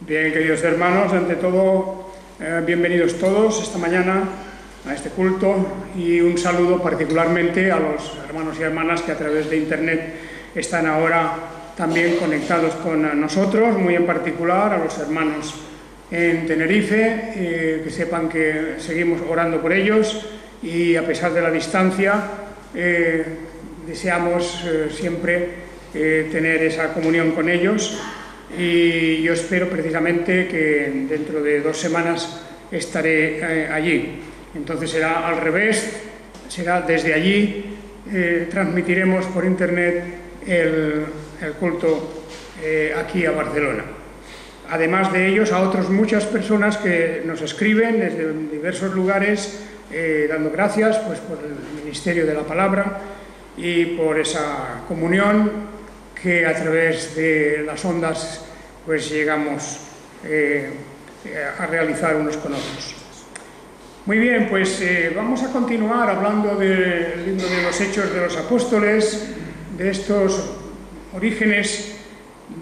Bien, queridos hermanos, ante todo, bienvenidos todos esta mañana a este culto y un saludo particularmente a los hermanos y hermanas que a través de Internet están ahora también conectados con nosotros, muy en particular a los hermanos en Tenerife, que sepan que seguimos orando por ellos y a pesar de la distancia deseamos siempre tener esa comunión con ellos. Y yo espero precisamente que dentro de 2 semanas estaré allí. Entonces será al revés, será desde allí, transmitiremos por internet el culto aquí a Barcelona. Además de ellos, a otras muchas personas que nos escriben desde diversos lugares, dando gracias pues, por el ministerio de la palabra y por esa comunión que a través de las ondas pues llegamos a realizar unos con otros. Muy bien, pues vamos a continuar hablando del libro de los Hechos de los Apóstoles, de estos orígenes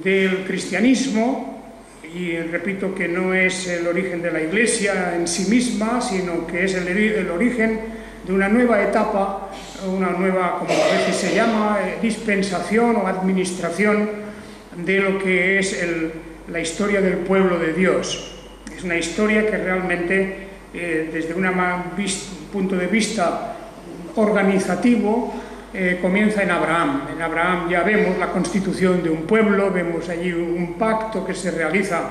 del cristianismo, y repito que no es el origen de la Iglesia en sí misma, sino que es el origen de una nueva etapa, una nueva, como a veces se llama, dispensación o administración de lo que es la historia del pueblo de Dios. Es una historia que realmente, desde un punto de vista organizativo, comienza en Abraham. En Abraham ya vemos la constitución de un pueblo, vemos allí un pacto que se realiza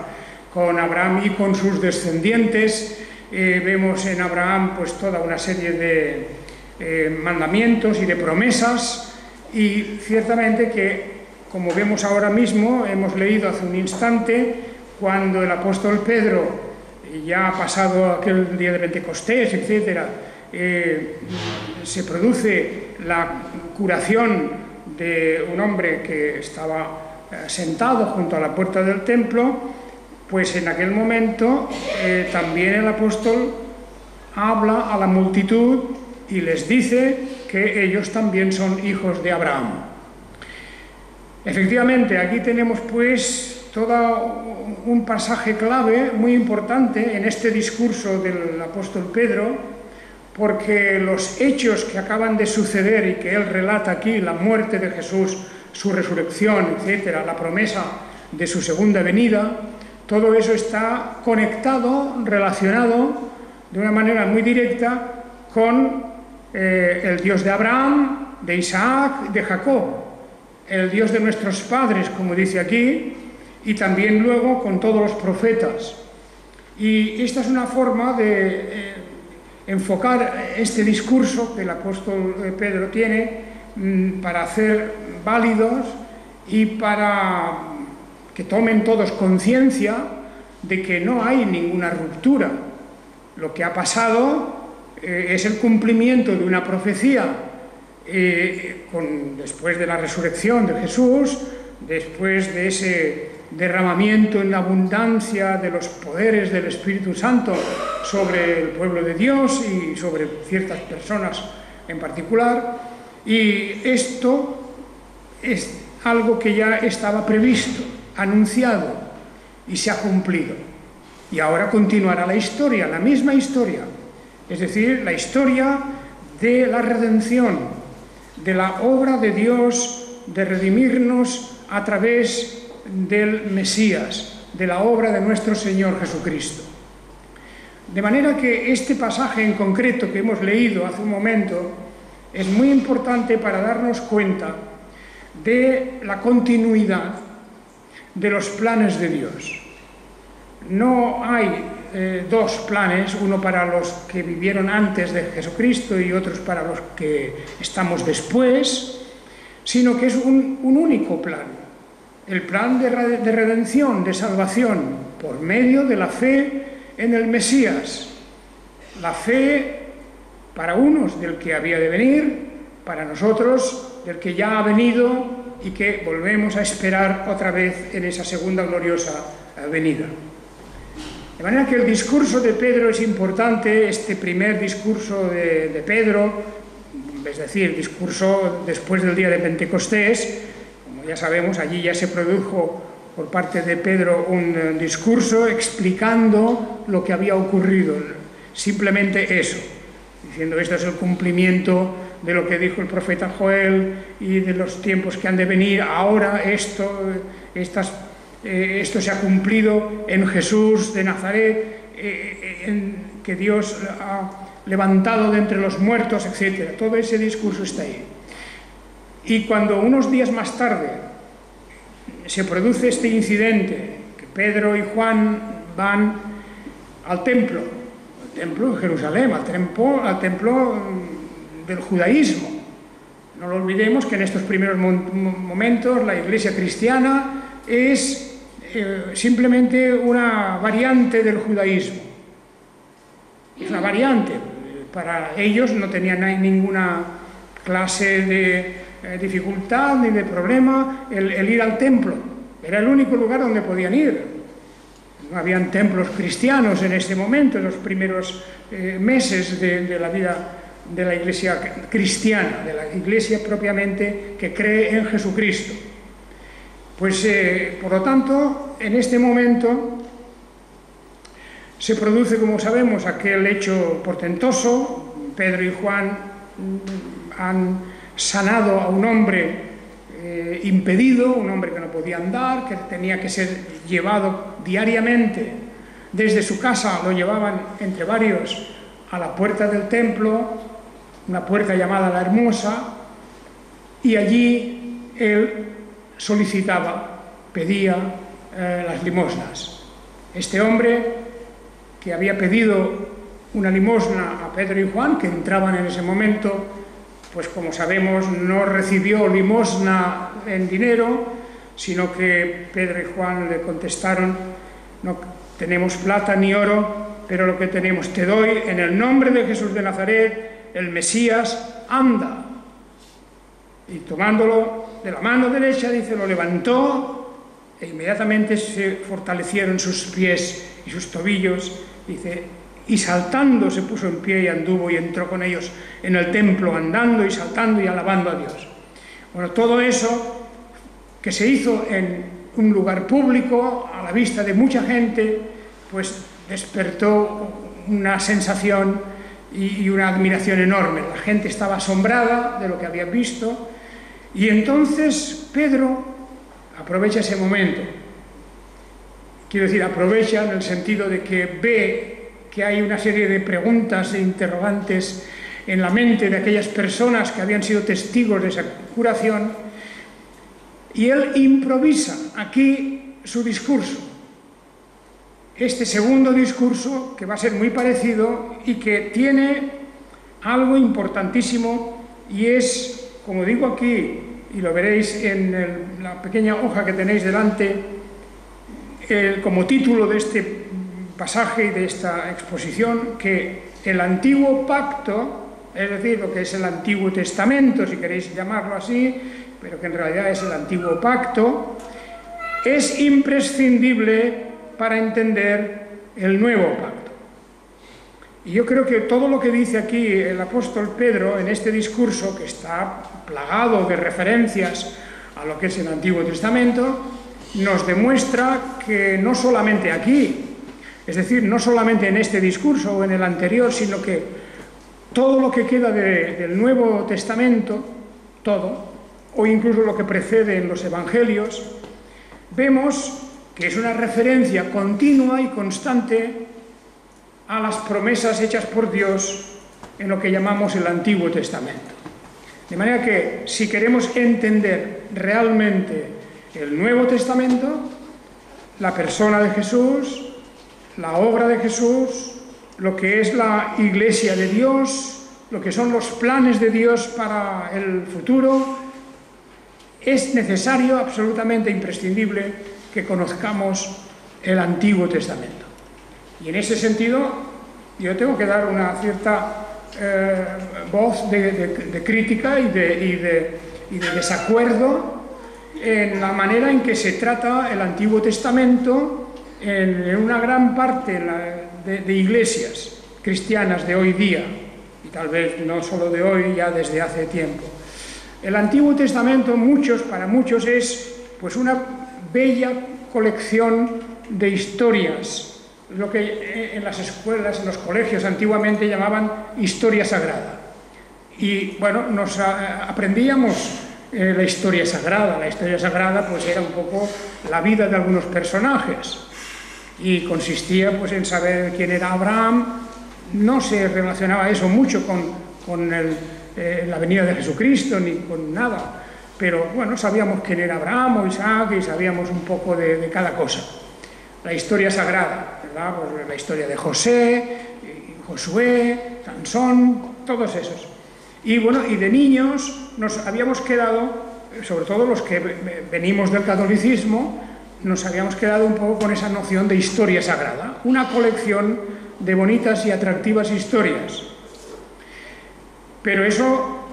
con Abraham y con sus descendientes. Vemos en Abraham pues toda una serie de mandamientos y de promesas, y ciertamente que, como vemos ahora mismo, hemos leído hace un instante, cuando el apóstol Pedro, ya ha pasado aquel día de Pentecostés, etc., se produce la curación de un hombre que estaba sentado junto a la puerta del templo. Pues en aquel momento también el apóstol habla a la multitud y les dice que ellos también son hijos de Abraham. Efectivamente, aquí tenemos pues todo un pasaje clave muy importante en este discurso del apóstol Pedro, porque los hechos que acaban de suceder y que él relata aquí, la muerte de Jesús, su resurrección, etc., la promesa de su segunda venida, todo eso está conectado, relacionado de una manera muy directa con el Dios de Abraham, de Isaac, de Jacob, el Dios de nuestros padres, como dice aquí, y también luego con todos los profetas. Y esta es una forma de enfocar este discurso que el apóstol Pedro tiene para hacer válidos y para que tomen todos conciencia de que no hay ninguna ruptura. Lo que ha pasado es el cumplimiento de una profecía después de la resurrección de Jesús, después de ese derramamiento en abundancia de los poderes del Espíritu Santo sobre el pueblo de Dios y sobre ciertas personas en particular, y esto es algo que ya estaba previsto, anunciado, y se ha cumplido. Y ahora continuará la historia, la misma historia, es decir, la historia de la redención, de la obra de Dios de redimirnos a través del Mesías, de la obra de nuestro Señor Jesucristo. De manera que este pasaje en concreto que hemos leído hace un momento es muy importante para darnos cuenta de la continuidad de los planes de Dios. No hay dos planes, uno para los que vivieron antes de Jesucristo y otros para los que estamos después, sino que es un único plan, el plan de redención, de salvación, por medio de la fe en el Mesías. La fe para unos del que había de venir, para nosotros del que ya ha venido y que volvemos a esperar otra vez en esa segunda gloriosa venida. De manera que el discurso de Pedro es importante, este primer discurso de Pedro, es decir, discurso después del día de Pentecostés. Como ya sabemos, allí ya se produjo por parte de Pedro un discurso explicando lo que había ocurrido, simplemente eso, diciendo esto es el cumplimiento de lo que dijo el profeta Joel y de los tiempos que han de venir, ahora esto se ha cumplido en Jesús de Nazaret, que Dios ha levantado de entre los muertos, etc. Todo ese discurso está ahí. Y cuando unos días más tarde se produce este incidente, que Pedro y Juan van al templo de Jerusalén, al templo del judaísmo. No lo olvidemos que en estos primeros momentos la Iglesia cristiana es simplemente una variante del judaísmo. Es una variante. Para ellos no tenían ninguna clase de dificultad ni de problema el ir al templo. Era el único lugar donde podían ir. No habían templos cristianos en ese momento, en los primeros meses de la vida de la Iglesia cristiana, de la Iglesia propiamente que cree en Jesucristo. Pues, por lo tanto, en este momento se produce, como sabemos, aquel hecho portentoso. Pedro y Juan han sanado a un hombre impedido, un hombre que no podía andar, que tenía que ser llevado diariamente desde su casa, lo llevaban entre varios a la puerta del templo, una puerta llamada la Hermosa, y allí él solicitaba, pedía las limosnas. Este hombre que había pedido una limosna a Pedro y Juan, que entraban en ese momento, pues como sabemos no recibió limosna en dinero, sino que Pedro y Juan le contestaron: no tenemos plata ni oro, pero lo que tenemos te doy, en el nombre de Jesús de Nazaret, el Mesías, anda. Y tomándolo de la mano derecha, dice, lo levantó e inmediatamente se fortalecieron sus pies y sus tobillos, dice, y saltando se puso en pie y anduvo y entró con ellos en el templo, andando y saltando y alabando a Dios. Bueno, todo eso que se hizo en un lugar público, a la vista de mucha gente, pues despertó una sensación y una admiración enorme. La gente estaba asombrada de lo que habían visto, y entonces Pedro aprovecha ese momento. Quiero decir, aprovecha en el sentido de que ve que hay una serie de preguntas e interrogantes en la mente de aquellas personas que habían sido testigos de esa curación, y él improvisa aquí su discurso. Este segundo discurso, que va a ser muy parecido y que tiene algo importantísimo, y es, como digo aquí, y lo veréis en la pequeña hoja que tenéis delante, como título de este pasaje y de esta exposición, que el Antiguo Pacto, es decir, lo que es el Antiguo Testamento, si queréis llamarlo así, pero que en realidad es el Antiguo Pacto, es imprescindible para entender el Nuevo Pacto. Y yo creo que todo lo que dice aquí el apóstol Pedro en este discurso, que está plagado de referencias a lo que es el Antiguo Testamento, nos demuestra que no solamente aquí, es decir, no solamente en este discurso o en el anterior, sino que todo lo que queda del Nuevo Testamento, todo, o incluso lo que precede en los Evangelios, vemos que es una referencia continua y constante a las promesas hechas por Dios en lo que llamamos el Antiguo Testamento. De manera que, si queremos entender realmente el Nuevo Testamento, la persona de Jesús, la obra de Jesús, lo que es la Iglesia de Dios, lo que son los planes de Dios para el futuro, es necesario, absolutamente imprescindible, que conozcamos el Antiguo Testamento. Y en ese sentido, yo tengo que dar una cierta voz de crítica y de desacuerdo en la manera en que se trata el Antiguo Testamento en una gran parte de iglesias cristianas de hoy día, y tal vez no solo de hoy, ya desde hace tiempo. El Antiguo Testamento, para muchos, es pues una bella colección de historias, lo que en las escuelas, en los colegios antiguamente llamaban historia sagrada. Y bueno, aprendíamos la historia sagrada. La historia sagrada pues era un poco la vida de algunos personajes y consistía pues en saber quién era Abraham. No se relacionaba eso mucho con la venida de Jesucristo ni con nada, pero bueno, sabíamos quién era Abraham o Isaac y sabíamos un poco de cada cosa. La historia sagrada, ¿verdad? Pues la historia de José, Josué, Sansón, todos esos. Y bueno, y de niños nos habíamos quedado, sobre todo los que venimos del catolicismo, nos habíamos quedado un poco con esa noción de historia sagrada, una colección de bonitas y atractivas historias. Pero eso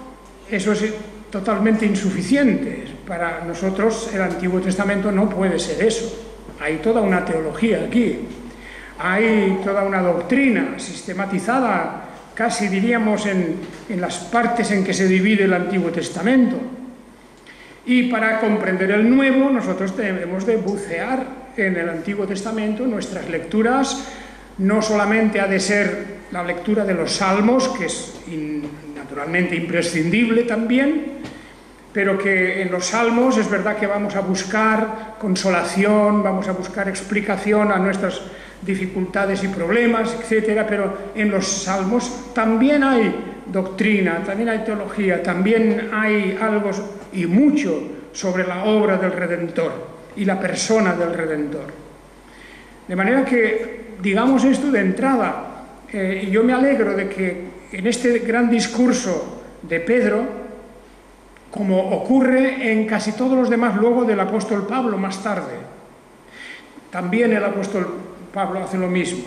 es totalmente insuficiente. Para nosotros el Antiguo Testamento no puede ser eso. Hay toda una teología aquí, hay toda una doctrina sistematizada, casi diríamos en las partes en que se divide el Antiguo Testamento. Y para comprender el Nuevo, nosotros debemos de bucear en el Antiguo Testamento. Nuestras lecturas no solamente ha de ser la lectura de los Salmos, que es naturalmente imprescindible también, pero que en los Salmos es verdad que vamos a buscar consolación, vamos a buscar explicación a nuestras dificultades y problemas, etcétera, pero en los Salmos también hay doctrina, también hay teología, también hay algo y mucho sobre la obra del Redentor y la persona del Redentor. De manera que, digamos esto de entrada, yo me alegro de que en este gran discurso de Pedro, como ocurre en casi todos los demás luego del apóstol Pablo más tarde, también el apóstol Pablo hace lo mismo.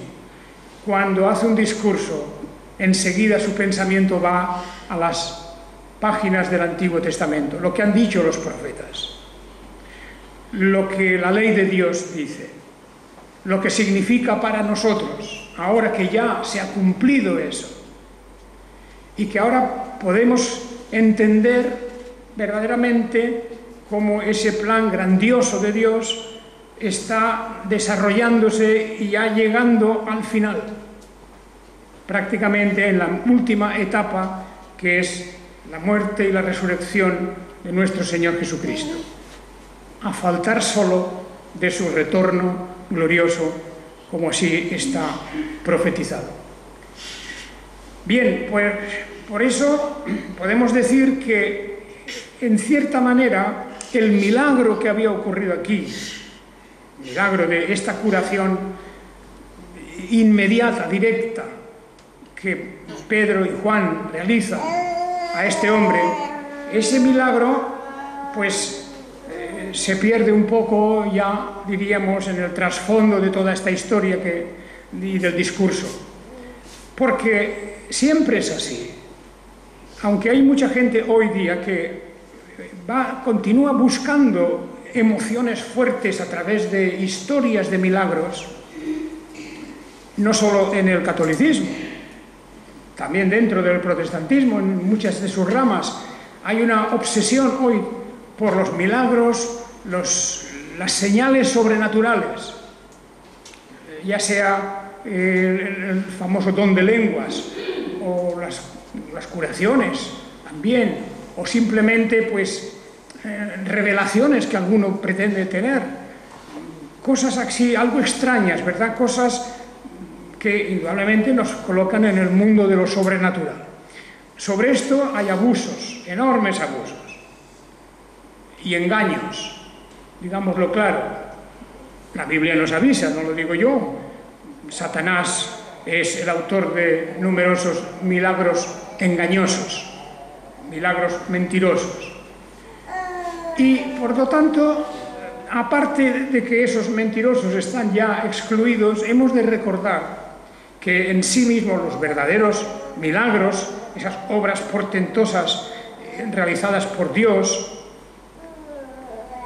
Cuando hace un discurso, enseguida su pensamiento va a las páginas del Antiguo Testamento, lo que han dicho los profetas, lo que la ley de Dios dice, lo que significa para nosotros, ahora que ya se ha cumplido eso, y que ahora podemos entender verdaderamente cómo ese plan grandioso de Dios está desarrollándose y ya llegando al final, prácticamente en la última etapa, que es la muerte y la resurrección de nuestro Señor Jesucristo, a faltar solo de su retorno glorioso, como así está profetizado. Bien, pues por eso podemos decir que, en cierta manera, el milagro que había ocurrido aquí, el milagro de esta curación inmediata, directa, que Pedro y Juan realizan a este hombre, ese milagro, pues, se pierde un poco ya, diríamos, en el trasfondo de toda esta historia y del discurso. Porque siempre es así. Aunque hay mucha gente hoy día que continúa buscando emociones fuertes a través de historias de milagros, no solo en el catolicismo, también dentro del protestantismo, en muchas de sus ramas, hay una obsesión hoy por los milagros, las señales sobrenaturales, ya sea el famoso don de lenguas o las curaciones también, o simplemente pues revelaciones que alguno pretende tener, cosas así, algo extrañas, ¿verdad? Cosas que indudablemente nos colocan en el mundo de lo sobrenatural. Sobre esto hay abusos, enormes abusos y engaños, digámoslo claro. La Biblia nos avisa, no lo digo yo. Satanás es el autor de numerosos milagros engañosos, milagros mentirosos. Y, por lo tanto, aparte de que esos mentirosos están ya excluidos, hemos de recordar que en sí mismos los verdaderos milagros, esas obras portentosas realizadas por Dios,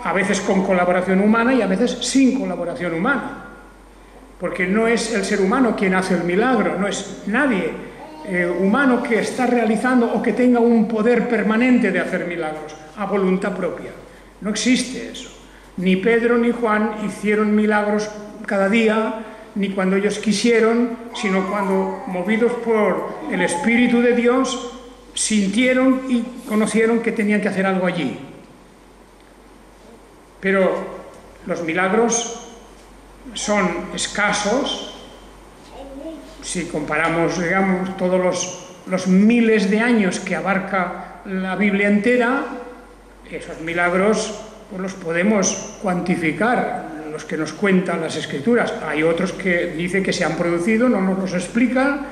a veces con colaboración humana y a veces sin colaboración humana, porque no es el ser humano quien hace el milagro, no es nadie humano que está realizando o que tenga un poder permanente de hacer milagros a voluntad propia. No existe eso. Ni Pedro ni Juan hicieron milagros cada día, ni cuando ellos quisieron, sino cuando, movidos por el Espíritu de Dios, sintieron y conocieron que tenían que hacer algo allí. Pero los milagros son escasos si comparamos, digamos, todos los miles de años que abarca la Biblia entera. Esos milagros pues los podemos cuantificar, los que nos cuentan las Escrituras. Hay otros que dicen que se han producido, no nos los explican,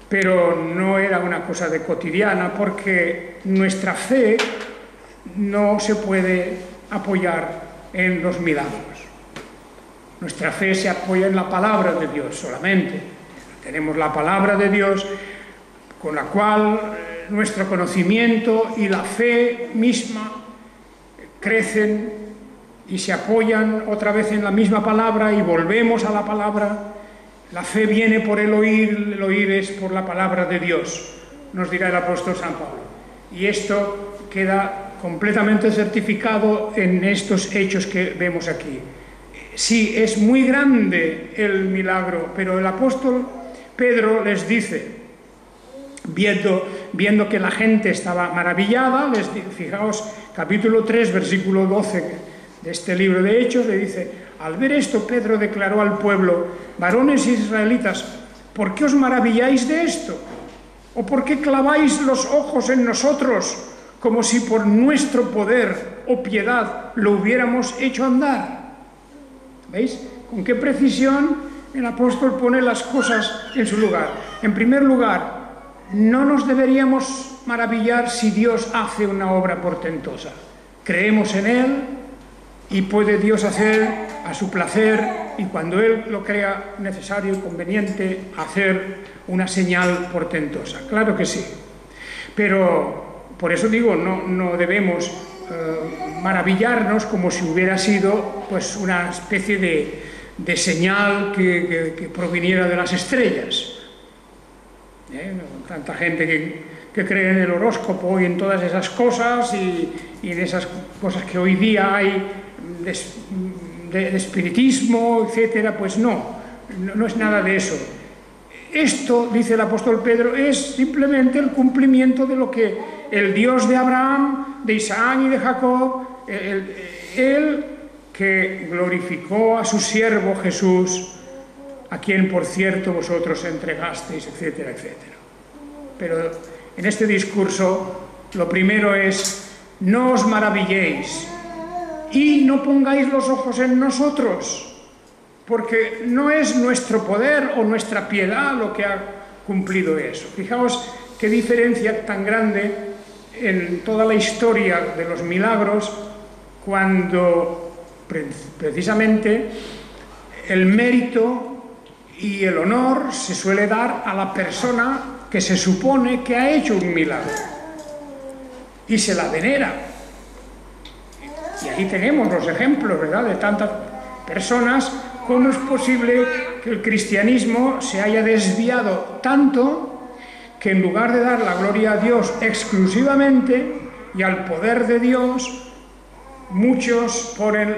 pero no era una cosa de cotidiana, porque nuestra fe no se puede apoyar en los milagros. Nuestra fe se apoya en la palabra de Dios solamente. Tenemos la palabra de Dios con la cual nuestro conocimiento y la fe misma crecen y se apoyan otra vez en la misma palabra y volvemos a la palabra. La fe viene por el oír es por la palabra de Dios, nos dirá el apóstol San Pablo. Y esto queda completamente certificado en estos hechos que vemos aquí. Sí, es muy grande el milagro, pero el apóstol Pedro les dice, viendo que la gente estaba maravillada, fijaos, capítulo 3, versículo 12 de este libro de Hechos, le dice: al ver esto, Pedro declaró al pueblo: varones israelitas, ¿por qué os maravilláis de esto? ¿O por qué claváis los ojos en nosotros como si por nuestro poder o piedad lo hubiéramos hecho andar? ¿Veis? Con qué precisión el apóstol pone las cosas en su lugar. En primer lugar, no nos deberíamos maravillar si Dios hace una obra portentosa. Creemos en Él y puede Dios hacer a su placer, y cuando Él lo crea necesario y conveniente, hacer una señal portentosa. Claro que sí. Pero, por eso digo, no debemos maravillarnos como si hubiera sido pues una especie de señal que proviniera de las estrellas. Tanta gente que cree en el horóscopo y en todas esas cosas y en esas cosas que hoy día hay de espiritismo, etcétera, pues no es nada de eso. Esto, dice el apóstol Pedro, es simplemente el cumplimiento de lo que el Dios de Abraham, de Isaac y de Jacob, él que glorificó a su siervo Jesús, a quien, por cierto, vosotros entregasteis, etcétera, etcétera. Pero en este discurso, lo primero es: no os maravilléis y no pongáis los ojos en nosotros, porque no es nuestro poder o nuestra piedad lo que ha cumplido eso. Fijaos qué diferencia tan grande en toda la historia de los milagros, cuando precisamente el mérito y el honor se suele dar a la persona que se supone que ha hecho un milagro y se la venera. Y ahí tenemos los ejemplos, ¿verdad?, de tantas personas. ¿Cómo es posible que el cristianismo se haya desviado tanto que en lugar de dar la gloria a Dios exclusivamente y al poder de Dios, muchos ponen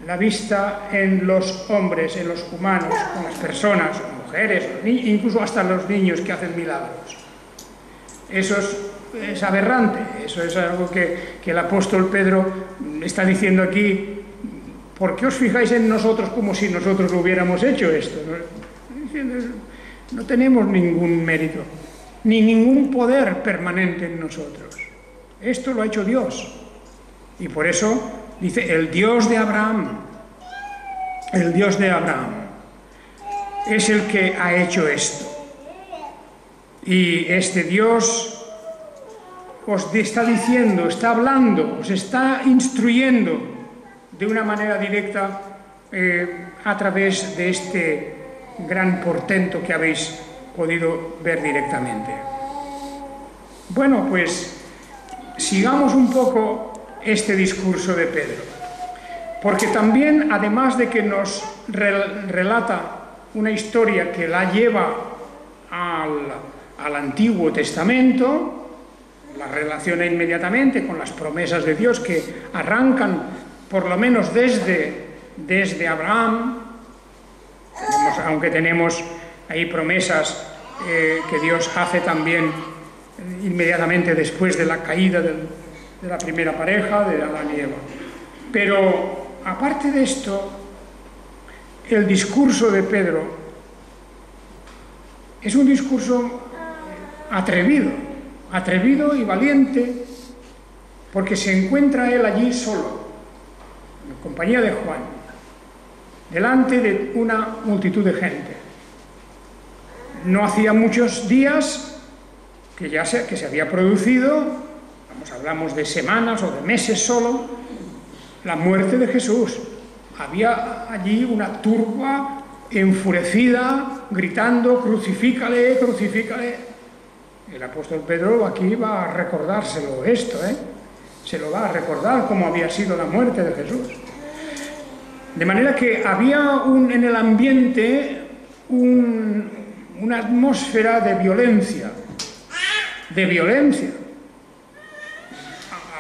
la vista en los hombres, en los humanos, en las personas, mujeres, incluso hasta los niños que hacen milagros? Eso es aberrante, eso es algo que el apóstol Pedro está diciendo aquí. ¿Por qué os fijáis en nosotros como si nosotros lo hubiéramos hecho esto? No tenemos ningún mérito, ni ningún poder permanente en nosotros. Esto lo ha hecho Dios. Y por eso dice: el Dios de Abraham, el Dios de Abraham es el que ha hecho esto. Y este Dios os está diciendo, está hablando, os está instruyendo de una manera directa a través de este gran portento que habéis podido ver directamente. Bueno, pues sigamos un poco este discurso de Pedro, porque también, además de que nos relata una historia que la lleva al Antiguo Testamento, la relaciona inmediatamente con las promesas de Dios que arrancan por lo menos desde Abraham, aunque tenemos ahí promesas que Dios hace también inmediatamente después de la caída de la primera pareja, de Adán y Eva. Pero aparte de esto, el discurso de Pedro es un discurso atrevido y valiente, porque se encuentra él allí solo, en compañía de Juan, delante de una multitud de gente. No hacía muchos días que se había producido, hablamos de semanas o de meses solo, la muerte de Jesús. Había allí una turba enfurecida, gritando: crucifícale, crucifícale. El apóstol Pedro aquí va a recordárselo esto, se lo va a recordar cómo había sido la muerte de Jesús. De manera que había en el ambiente una atmósfera de violencia.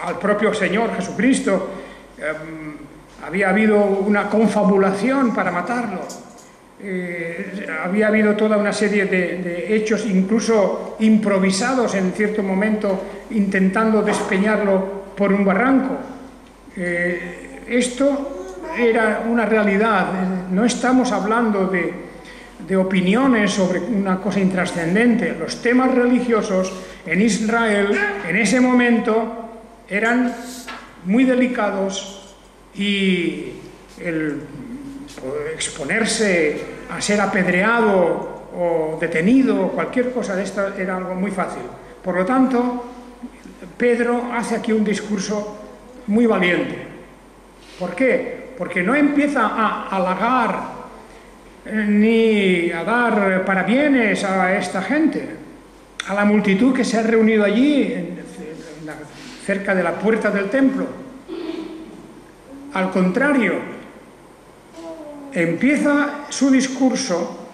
Al propio Señor Jesucristo había habido una confabulación para matarlo. Había habido toda una serie de hechos, incluso improvisados en cierto momento, intentando despeñarlo por un barranco. Esto era una realidad. No estamos hablando de opiniones sobre una cosa intrascendente. Los temas religiosos en Israel en ese momento eran muy delicados, y el exponerse a ser apedreado o detenido o cualquier cosa de esta era algo muy fácil. Por lo tanto, Pedro hace aquí un discurso muy valiente. ¿Por qué? Porque no empieza a halagar ni a dar parabienes a esta gente, a la multitud que se ha reunido allí cerca de la puerta del templo. Al contrario, empieza su discurso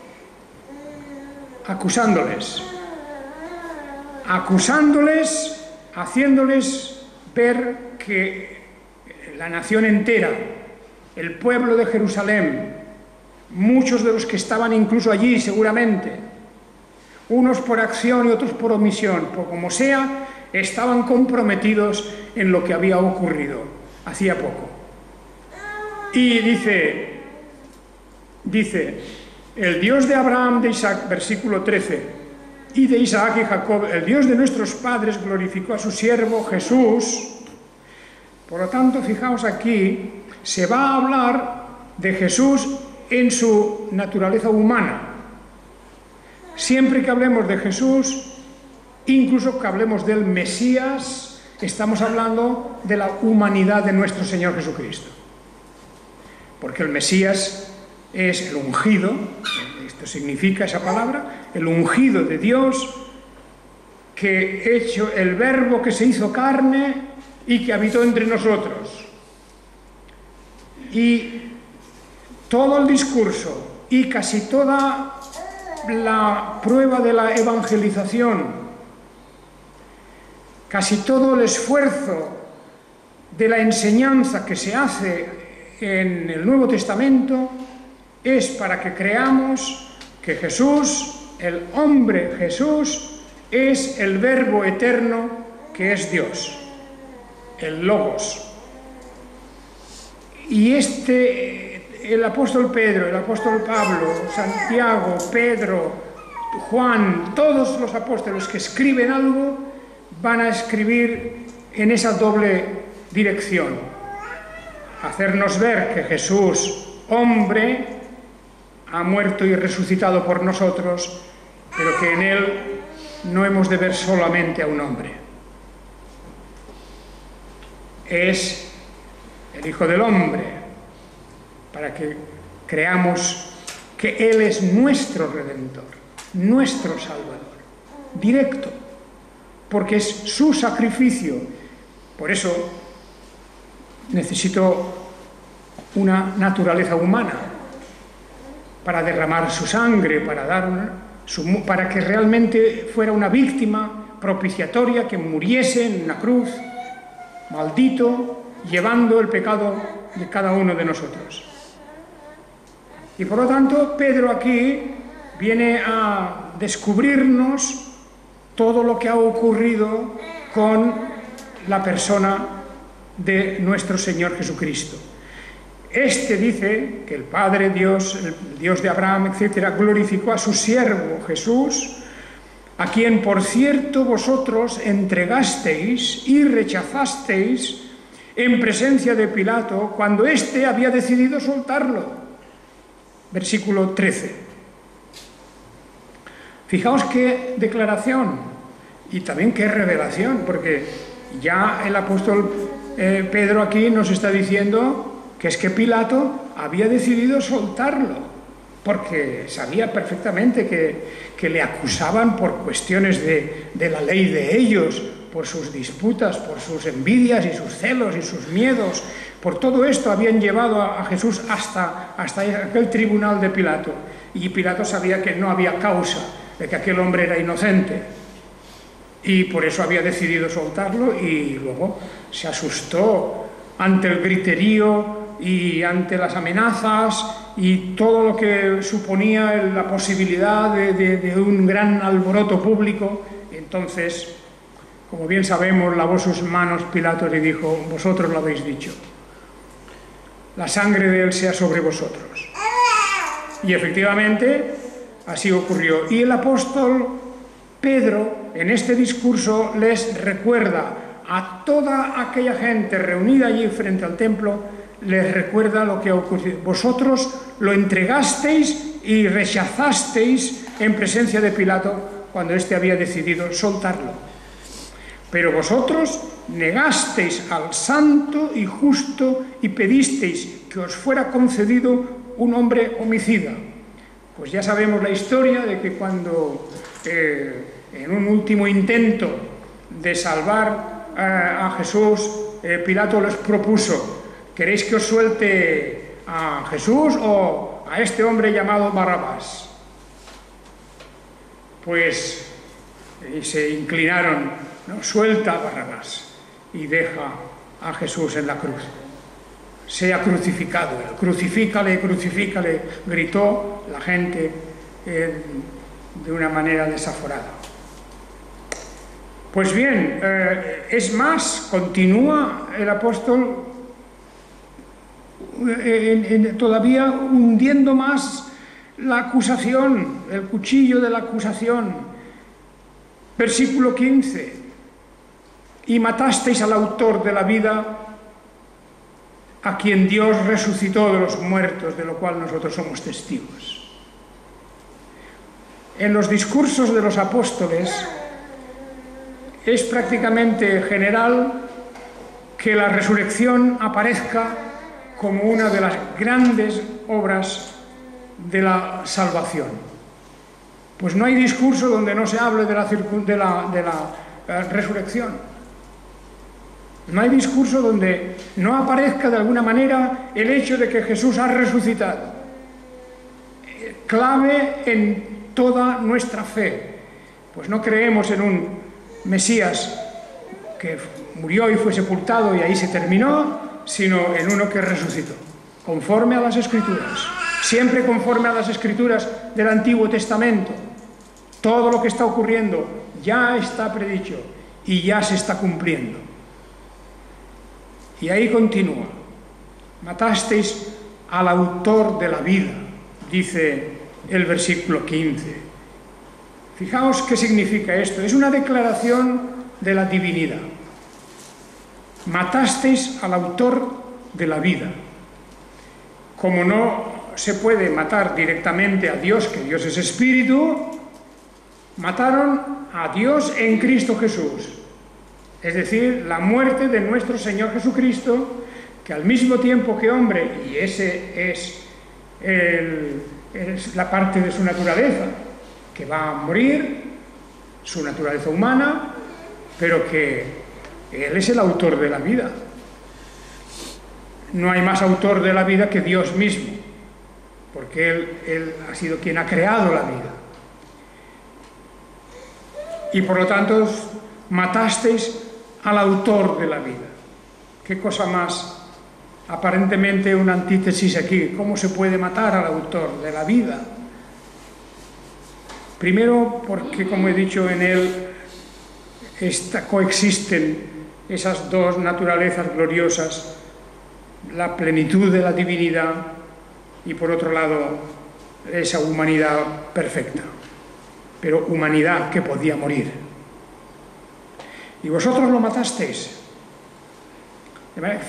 acusándoles, haciéndoles ver que la nación entera, el pueblo de Jerusalén, muchos de los que estaban incluso allí seguramente, unos por acción y otros por omisión, por como sea, estaban comprometidos en lo que había ocurrido hacía poco. Y dice, el Dios de Abraham, de Isaac, versículo 13, y de Isaac y Jacob, el Dios de nuestros padres, glorificó a su siervo Jesús. Por lo tanto, fijaos aquí, se va a hablar de Jesús en su naturaleza humana. Siempre que hablemos de Jesús, incluso que hablemos del Mesías, estamos hablando de la humanidad de nuestro Señor Jesucristo. Porque el Mesías es el ungido, esto significa esa palabra, el ungido de Dios, que hecho el Verbo que se hizo carne y que habitó entre nosotros. Y todo el discurso y casi toda la prueba de la evangelización, casi todo el esfuerzo de la enseñanza que se hace en el Nuevo Testamento es para que creamos que Jesús, el hombre Jesús, es el Verbo eterno que es Dios, el Logos. Y el apóstol Pedro, el apóstol Pablo, Santiago, Pedro, Juan, todos los apóstoles que escriben algo van a escribir en esa doble dirección. Hacernos ver que Jesús, hombre, ha muerto y resucitado por nosotros, pero que en él no hemos de ver solamente a un hombre. Es el Hijo del Hombre, para que creamos que Él es nuestro Redentor, nuestro Salvador, directo, porque es su sacrificio. Por eso necesito una naturaleza humana, para derramar su sangre, para que realmente fuera una víctima propiciatoria que muriese en una cruz, maldito, llevando el pecado de cada uno de nosotros. Y por lo tanto, Pedro aquí viene a descubrirnos todo lo que ha ocurrido con la persona de nuestro Señor Jesucristo. Este dice que el Padre Dios, el Dios de Abraham, etcétera, glorificó a su siervo Jesús, a quien, por cierto, vosotros entregasteis y rechazasteis en presencia de Pilato cuando éste había decidido soltarlo. Versículo 13. Fijaos qué declaración y también qué revelación, porque ya el apóstol Pedro aquí nos está diciendo que es que Pilato había decidido soltarlo, porque sabía perfectamente que le acusaban por cuestiones de la ley de ellos, por sus disputas, por sus envidias y sus celos y sus miedos. Por todo esto habían llevado a Jesús hasta aquel tribunal de Pilato. Y Pilato sabía que no había causa, de que aquel hombre era inocente. Y por eso había decidido soltarlo, y luego se asustó ante el griterío y ante las amenazas y todo lo que suponía la posibilidad de un gran alboroto público. Entonces, como bien sabemos, lavó sus manos Pilato y le dijo: vosotros lo habéis dicho, la sangre de él sea sobre vosotros. Y efectivamente así ocurrió. Y el apóstol Pedro en este discurso les recuerda a toda aquella gente reunida allí frente al templo, les recuerda lo que ha ocurrido. Vosotros lo entregasteis y rechazasteis en presencia de Pilato cuando éste había decidido soltarlo. Pero vosotros negasteis al santo y justo y pedisteis que os fuera concedido un hombre homicida. Pues ya sabemos la historia de que cuando en un último intento de salvar a Jesús, Pilato les propuso: ¿queréis que os suelte a Jesús o a este hombre llamado Barrabás? Pues se inclinaron: no, suelta a Barrabás y deja a Jesús en la cruz. Sea crucificado. Crucifícale, crucifícale, gritó la gente de una manera desaforada. Pues bien, es más, continúa el apóstol todavía hundiendo más la acusación, el cuchillo de la acusación. Versículo 15: y matasteis al autor de la vida, a quien Dios resucitó de los muertos, de lo cual nosotros somos testigos. En los discursos de los apóstoles es prácticamente general que la resurrección aparezca como una de las grandes obras de la salvación. Pues no hay discurso donde no se hable de la resurrección. No hay discurso donde no aparezca de alguna manera el hecho de que Jesús ha resucitado. Clave en toda nuestra fe. Pues no creemos en un Mesías que murió y fue sepultado y ahí se terminó, sino en uno que resucitó, conforme a las Escrituras, siempre conforme a las Escrituras del Antiguo Testamento. Todo lo que está ocurriendo ya está predicho y ya se está cumpliendo. Y ahí continúa: matasteis al autor de la vida, dice el versículo 15. Fijaos qué significa esto. Es una declaración de la divinidad. Matasteis al autor de la vida. Como no se puede matar directamente a Dios, que Dios es espíritu, mataron a Dios en Cristo Jesús. Es decir, la muerte de nuestro Señor Jesucristo, que al mismo tiempo que hombre, y ese es la parte de su naturaleza, que va a morir, su naturaleza humana, pero que Él es el autor de la vida. No hay más autor de la vida que Dios mismo, porque Él ha sido quien ha creado la vida. Y por lo tanto, matasteis al autor de la vida. Qué cosa más aparentemente una antítesis aquí. ¿Cómo se puede matar al autor de la vida? Primero, porque, como he dicho, en él coexisten esas dos naturalezas gloriosas, la plenitud de la divinidad y, por otro lado, esa humanidad perfecta, pero humanidad que podía morir. Y vosotros lo matasteis.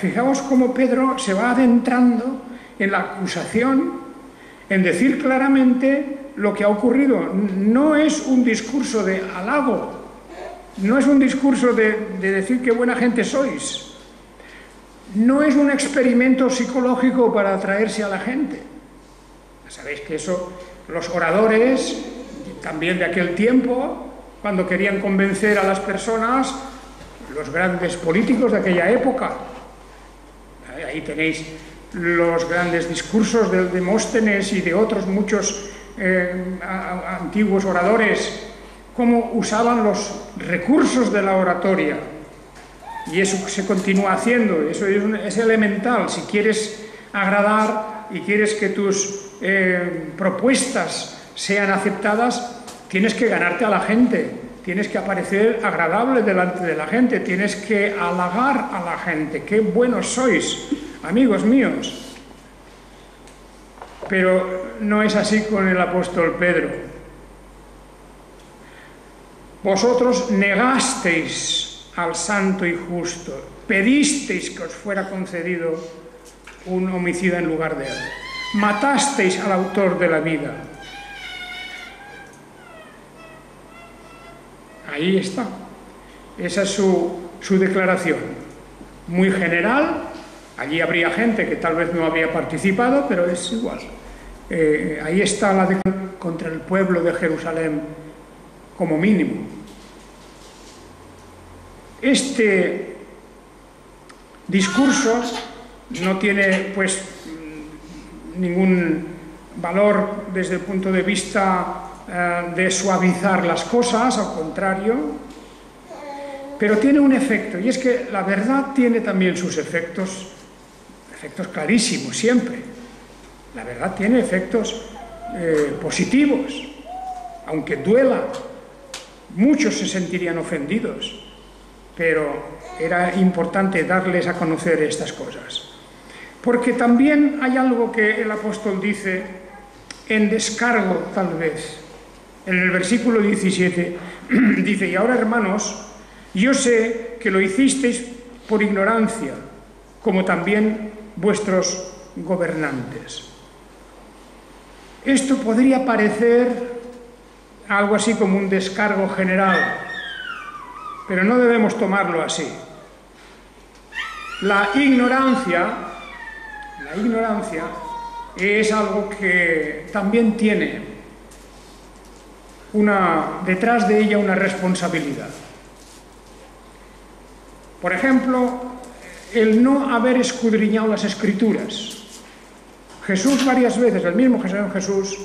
Fijaos cómo Pedro se va adentrando en la acusación, en decir claramente lo que ha ocurrido. No es un discurso de halago, no es un discurso de decir qué buena gente sois, no es un experimento psicológico para atraerse a la gente. Sabéis que eso, los oradores, también de aquel tiempo, cuando querían convencer a las personas, los grandes políticos de aquella época, ahí tenéis los grandes discursos de Demóstenes y de otros muchos antiguos oradores, cómo usaban los recursos de la oratoria. Y eso se continúa haciendo, eso es elemental. Si quieres agradar y quieres que tus propuestas sean aceptadas, tienes que ganarte a la gente, tienes que aparecer agradable delante de la gente, tienes que halagar a la gente. ¡Qué buenos sois, amigos míos! Pero no es así con el apóstol Pedro. Vosotros negasteis al santo y justo, pedisteis que os fuera concedido un homicida en lugar de él, matasteis al autor de la vida. Ahí está. Esa es su declaración. Muy general. Allí habría gente que tal vez no había participado, pero es igual. Ahí está la declaración contra el pueblo de Jerusalén, como mínimo. Este discurso no tiene, pues, ningún valor desde el punto de vista de suavizar las cosas, al contrario, pero tiene un efecto, y es que la verdad tiene también sus efectos clarísimos siempre. La verdad tiene efectos positivos, aunque duela. Muchos se sentirían ofendidos, pero era importante darles a conocer estas cosas. Porque también hay algo que el apóstol dice en descargo, tal vez. En el versículo 17 dice: y ahora, hermanos, yo sé que lo hicisteis por ignorancia, como también vuestros gobernantes. Esto podría parecer algo así como un descargo general, pero no debemos tomarlo así. La ignorancia es algo que también tiene detrás de ella una responsabilidad. Por ejemplo, el no haber escudriñado las Escrituras. Jesús varias veces, el mismo Jesús,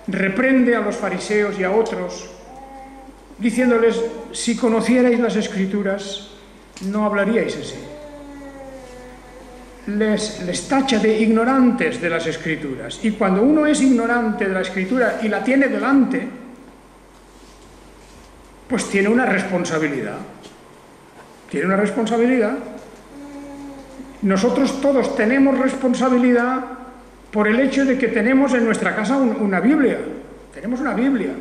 reprende a los fariseos y a otros, diciéndoles: si conocierais las Escrituras, no hablaríais así. Les tacha de ignorantes de las Escrituras. Y cuando uno es ignorante de la Escritura y la tiene delante, pues tiene una responsabilidad. Tiene una responsabilidad. Nosotros todos tenemos responsabilidad por el hecho de que tenemos en nuestra casa una Biblia. Tenemos una Biblia.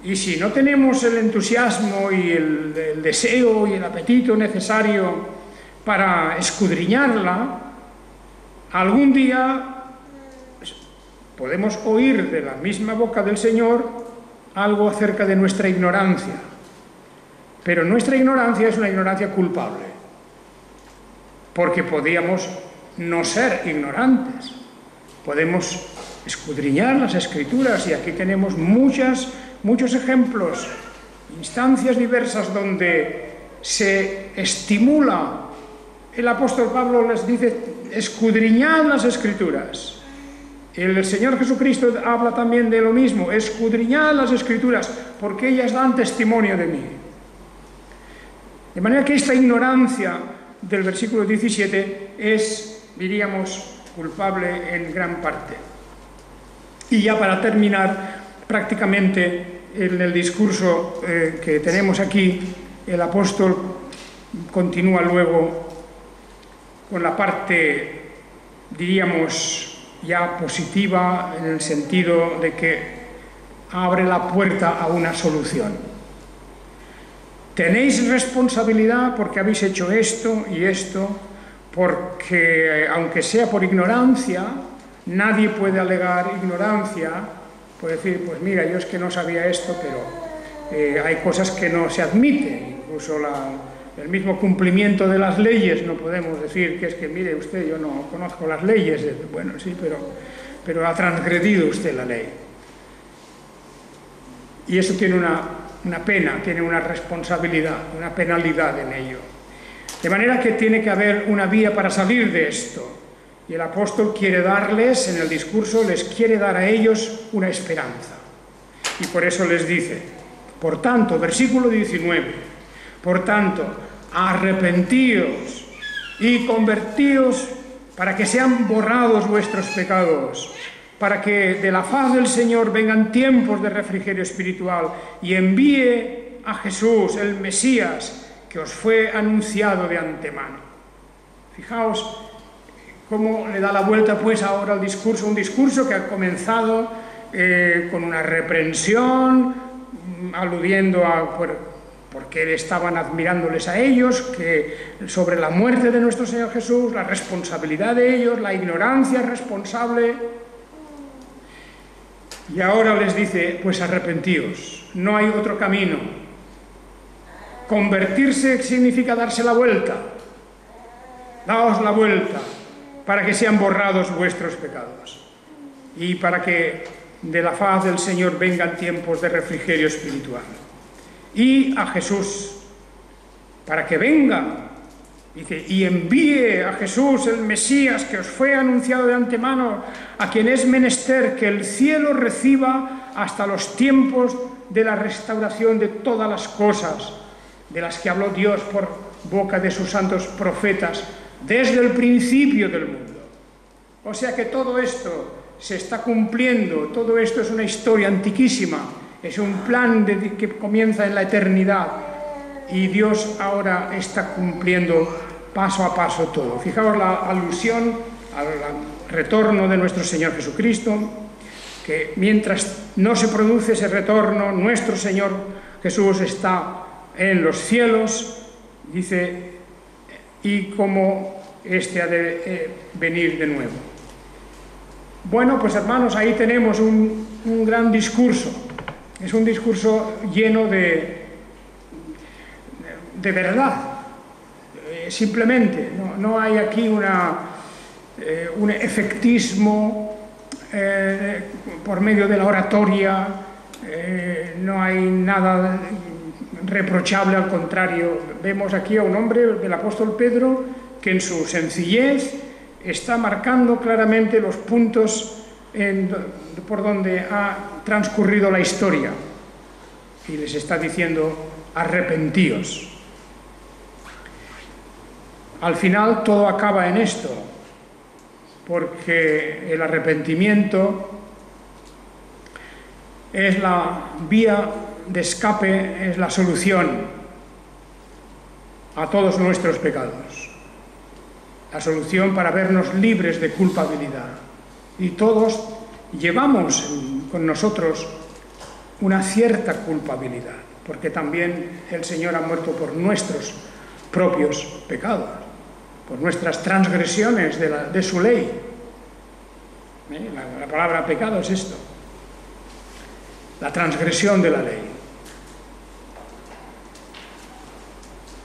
Y si no tenemos el entusiasmo y el deseo y el apetito necesario para escudriñarla, algún día podemos oír de la misma boca del Señor algo acerca de nuestra ignorancia. Pero nuestra ignorancia es una ignorancia culpable, porque podíamos no ser ignorantes. Podemos escudriñar las Escrituras, y aquí tenemos muchos ejemplos, instancias diversas donde se estimula. El apóstol Pablo les dice: escudriñad las Escrituras. El Señor Jesucristo habla también de lo mismo: escudriñad las Escrituras, porque ellas dan testimonio de mí. De manera que esta ignorancia del versículo 17 es, diríamos, culpable en gran parte. Y ya para terminar, prácticamente en el discurso que tenemos aquí, el apóstol continúa luego con la parte, diríamos, ya positiva, en el sentido de que abre la puerta a una solución. Tenéis responsabilidad porque habéis hecho esto y esto, porque aunque sea por ignorancia, nadie puede alegar ignorancia, puede decir, pues mira, yo es que no sabía esto, pero hay cosas que no se admiten, incluso el mismo cumplimiento de las leyes, no podemos decir que es que, mire usted, yo no conozco las leyes, bueno, sí, pero ha transgredido usted la ley. Y eso tiene una pena, tiene una responsabilidad, una penalidad en ello. De manera que tiene que haber una vía para salir de esto. Y el apóstol quiere darles, en el discurso, les quiere dar a ellos una esperanza. Y por eso les dice, por tanto, versículo 19, por tanto, arrepentíos y convertíos para que sean borrados vuestros pecados, para que de la faz del Señor vengan tiempos de refrigerio espiritual y envíe a Jesús, el Mesías, que os fue anunciado de antemano. Fijaos cómo le da la vuelta pues ahora al discurso, un discurso que ha comenzado con una reprensión, aludiendo a porque estaban admirándoles a ellos, que sobre la muerte de nuestro Señor Jesús, la responsabilidad de ellos, la ignorancia responsable. Y ahora les dice, pues arrepentíos, no hay otro camino. Convertirse significa darse la vuelta. Daos la vuelta para que sean borrados vuestros pecados y para que de la faz del Señor vengan tiempos de refrigerio espiritual. Y a Jesús, para que venga, dice, y envíe a Jesús, el Mesías, que os fue anunciado de antemano, a quien es menester que el cielo reciba hasta los tiempos de la restauración de todas las cosas, de las que habló Dios por boca de sus santos profetas, desde el principio del mundo. O sea que todo esto se está cumpliendo, todo esto es una historia antiquísima, es un plan que comienza en la eternidad y Dios ahora está cumpliendo paso a paso todo. Fijaos la alusión al retorno de nuestro Señor Jesucristo, que mientras no se produce ese retorno, nuestro Señor Jesús está en los cielos, dice, y como este ha de venir de nuevo. Bueno, pues hermanos, ahí tenemos un gran discurso. Es un discurso lleno de verdad. Simplemente, no hay aquí un efectismo por medio de la oratoria, no hay nada reprochable, al contrario. Vemos aquí a un hombre, del apóstol Pedro, que en su sencillez está marcando claramente los puntos por donde ha transcurrido la historia y les está diciendo arrepentíos. Al final todo acaba en esto, porque el arrepentimiento es la vía de escape, es la solución a todos nuestros pecados, la solución para vernos libres de culpabilidad. Y todos llevamos con nosotros una cierta culpabilidad, porque también el Señor ha muerto por nuestros propios pecados, por nuestras transgresiones de su ley. La palabra pecado es esto, la transgresión de la ley.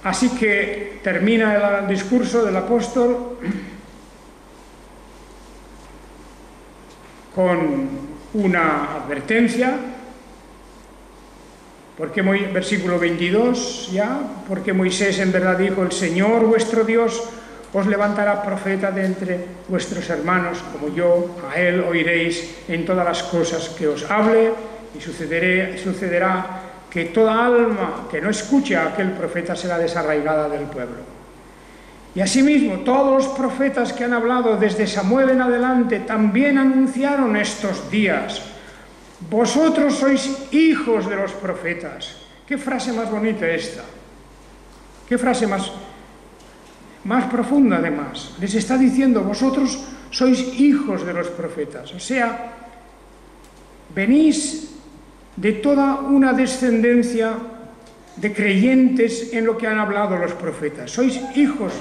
Así que termina el discurso del apóstol con una advertencia, porque versículo 22 ya, porque Moisés en verdad dijo, el Señor vuestro Dios os levantará profeta de entre vuestros hermanos, como yo, a él oiréis en todas las cosas que os hable, y sucederá que toda alma que no escuche a aquel profeta será desarraigada del pueblo. Y asimismo, todos los profetas que han hablado desde Samuel en adelante también anunciaron estos días. Vosotros sois hijos de los profetas. ¿Qué frase más bonita esta? ¿Qué frase más profunda además? Les está diciendo, vosotros sois hijos de los profetas. O sea, venís de toda una descendencia de creyentes en lo que han hablado los profetas. Sois hijos.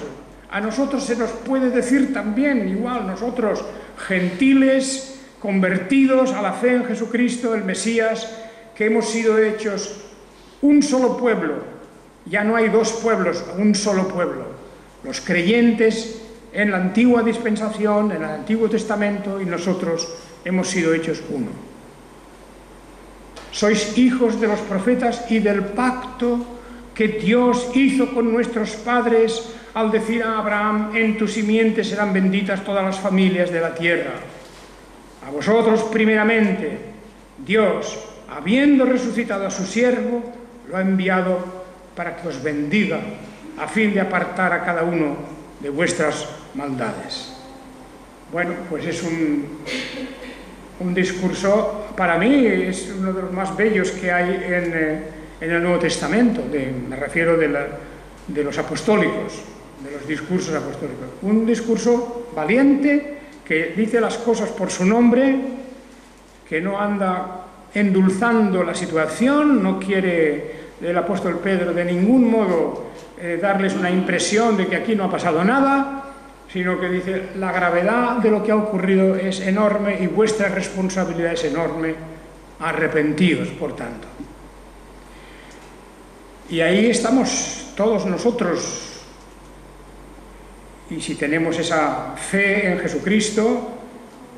A nosotros se nos puede decir también, igual, nosotros, gentiles, convertidos a la fe en Jesucristo, el Mesías, que hemos sido hechos un solo pueblo. Ya no hay dos pueblos, un solo pueblo. Los creyentes en la antigua dispensación, en el Antiguo Testamento, y nosotros hemos sido hechos uno. Sois hijos de los profetas y del pacto que Dios hizo con nuestros padres al decir a Abraham, en tu simiente serán benditas todas las familias de la tierra. A vosotros primeramente, Dios, habiendo resucitado a su siervo, lo ha enviado para que os bendiga, a fin de apartar a cada uno de vuestras maldades. Bueno, pues es un discurso, para mí, es uno de los más bellos que hay en el Nuevo Testamento, me refiero de los apostólicos, de los discursos apostólicos. Un discurso valiente, que dice las cosas por su nombre, que no anda endulzando la situación, no quiere el apóstol Pedro de ningún modo darles una impresión de que aquí no ha pasado nada, sino que dice, la gravedad de lo que ha ocurrido es enorme y vuestra responsabilidad es enorme, arrepentíos, por tanto. Y ahí estamos todos nosotros, y si tenemos esa fe en Jesucristo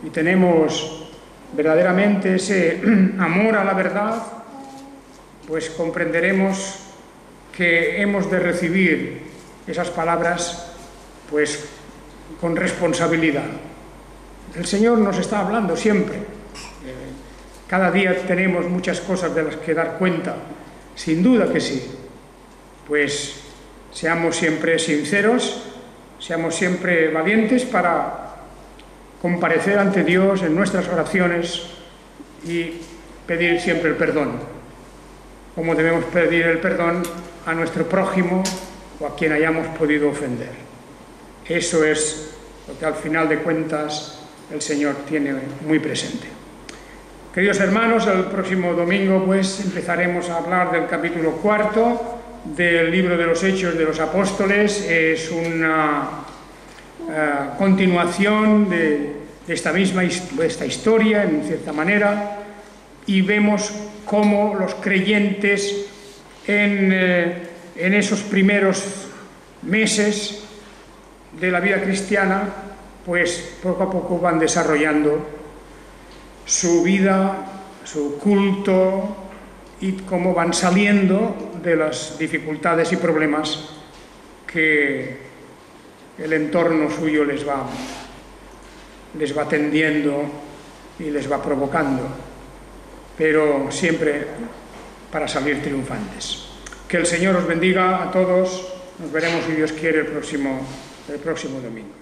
y tenemos verdaderamente ese amor a la verdad, pues comprenderemos que hemos de recibir esas palabras pues con responsabilidad. El Señor nos está hablando siempre. Cada día tenemos muchas cosas de las que dar cuenta, sin duda que sí. Pues seamos siempre sinceros, seamos siempre valientes para comparecer ante Dios en nuestras oraciones y pedir siempre el perdón, como debemos pedir el perdón a nuestro prójimo o a quien hayamos podido ofender. Eso es lo que al final de cuentas el Señor tiene muy presente. Queridos hermanos, el próximo domingo pues empezaremos a hablar del capítulo 4 del libro de los Hechos de los Apóstoles. Es una continuación de esta historia, en cierta manera, y vemos cómo los creyentes en esos primeros meses de la vida cristiana, pues poco a poco van desarrollando su vida, su culto, y cómo van saliendo de las dificultades y problemas que el entorno suyo les va tendiendo y les va provocando, pero siempre para salir triunfantes. Que el Señor os bendiga a todos. Nos veremos, si Dios quiere, el próximo domingo.